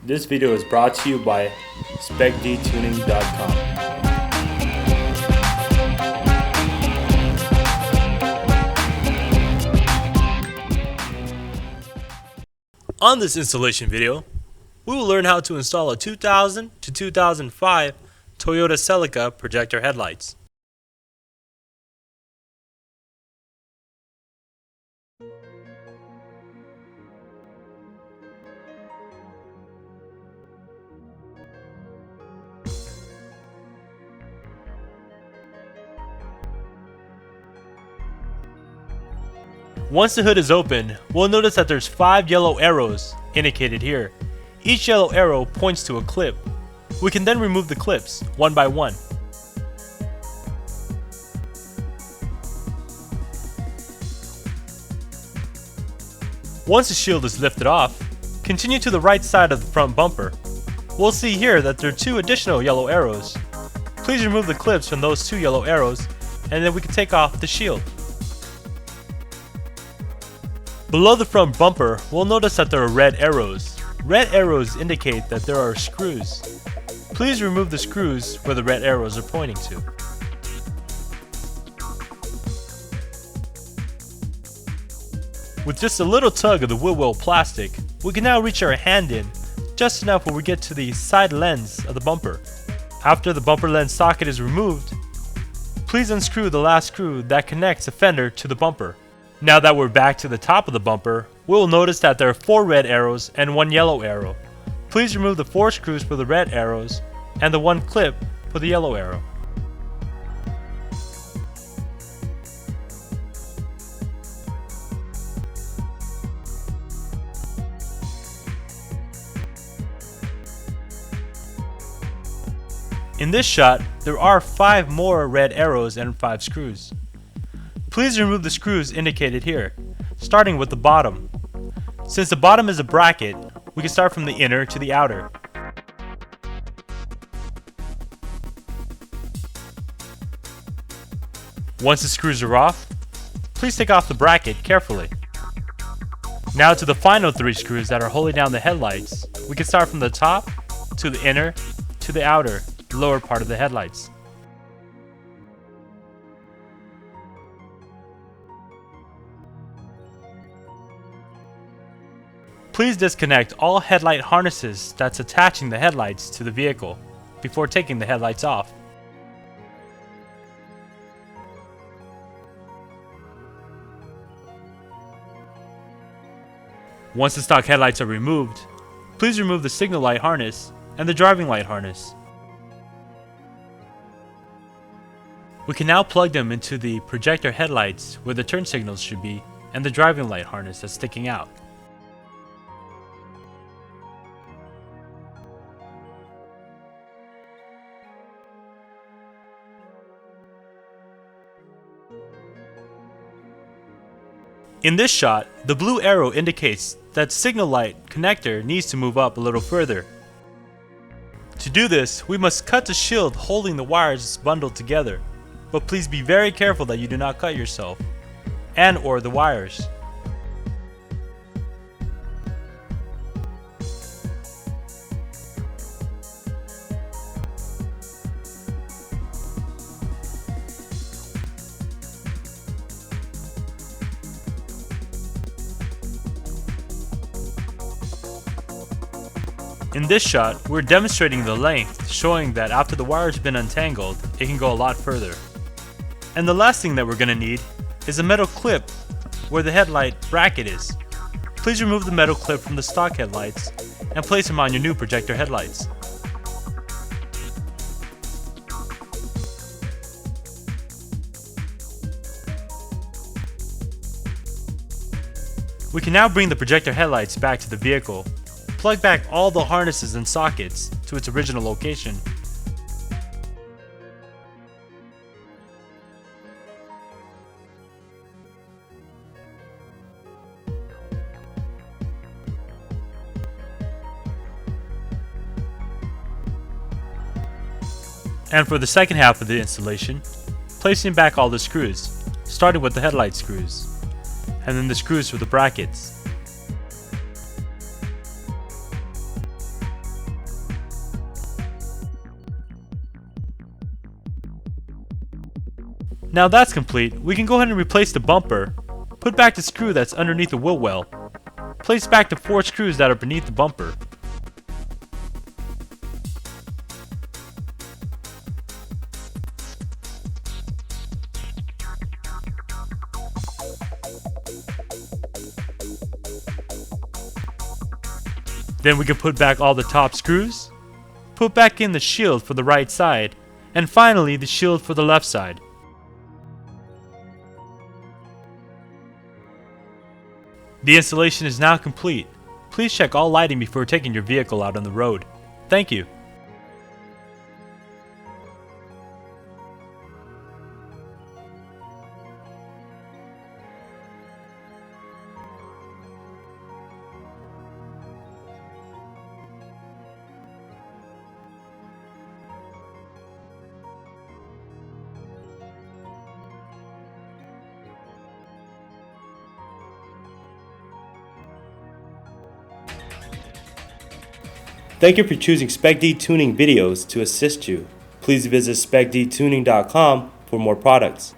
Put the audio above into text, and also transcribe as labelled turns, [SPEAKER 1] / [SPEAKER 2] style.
[SPEAKER 1] This video is brought to you by specdtuning.com.
[SPEAKER 2] On this installation video, we will learn how to install a 2000 to 2005 Toyota Celica projector headlights. Once the hood is open, we'll notice that there's 5 yellow arrows indicated here. Each yellow arrow points to a clip. We can then remove the clips one by one. Once the shield is lifted off, continue to the right side of the front bumper. We'll see here that there are 2 additional yellow arrows. Please remove the clips from those 2 yellow arrows, and then we can take off the shield. Below the front bumper, we'll notice that there are red arrows. Red arrows indicate that there are screws. Please remove the screws where the red arrows are pointing to. With just a little tug of the wheel well plastic, we can now reach our hand in just enough where we get to the side lens of the bumper. After the bumper lens socket is removed, please unscrew the last screw that connects the fender to the bumper. Now that we're back to the top of the bumper, we'll notice that there are 4 red arrows and 1 yellow arrow. Please remove the 4 screws for the red arrows and the 1 clip for the yellow arrow. In this shot, there are 5 more red arrows and 5 screws. Please remove the screws indicated here, starting with the bottom. Since the bottom is a bracket, we can start from the inner to the outer. Once the screws are off, please take off the bracket carefully. Now to the final 3 screws that are holding down the headlights, we can start from the top to the inner to the outer, lower part of the headlights. Please disconnect all headlight harnesses that's attaching the headlights to the vehicle before taking the headlights off. Once the stock headlights are removed, please remove the signal light harness and the driving light harness. We can now plug them into the projector headlights where the turn signals should be and the driving light harness that's sticking out. In this shot, the blue arrow indicates that signal light connector needs to move up a little further. To do this, we must cut the shield holding the wires bundled together, but please be very careful that you do not cut yourself and or the wires. In this shot, we're demonstrating the length, showing that after the wire's been untangled, it can go a lot further. And the last thing that we're going to need is a metal clip where the headlight bracket is. Please remove the metal clip from the stock headlights and place them on your new projector headlights. We can now bring the projector headlights back to the vehicle. Plug back all the harnesses and sockets to its original location. And for the second half of the installation, placing back all the screws, starting with the headlight screws, and then the screws for the brackets. Now that's complete, we can go ahead and replace the bumper. Put back the screw that's underneath the wheel well. Place back the 4 screws that are beneath the bumper. Then we can put back all the top screws, put back in the shield for the right side, and finally the shield for the left side. The installation is now complete. Please check all lighting before taking your vehicle out on the road. Thank you.
[SPEAKER 1] Thank you for choosing SpecD Tuning videos to assist you. Please visit specdtuning.com for more products.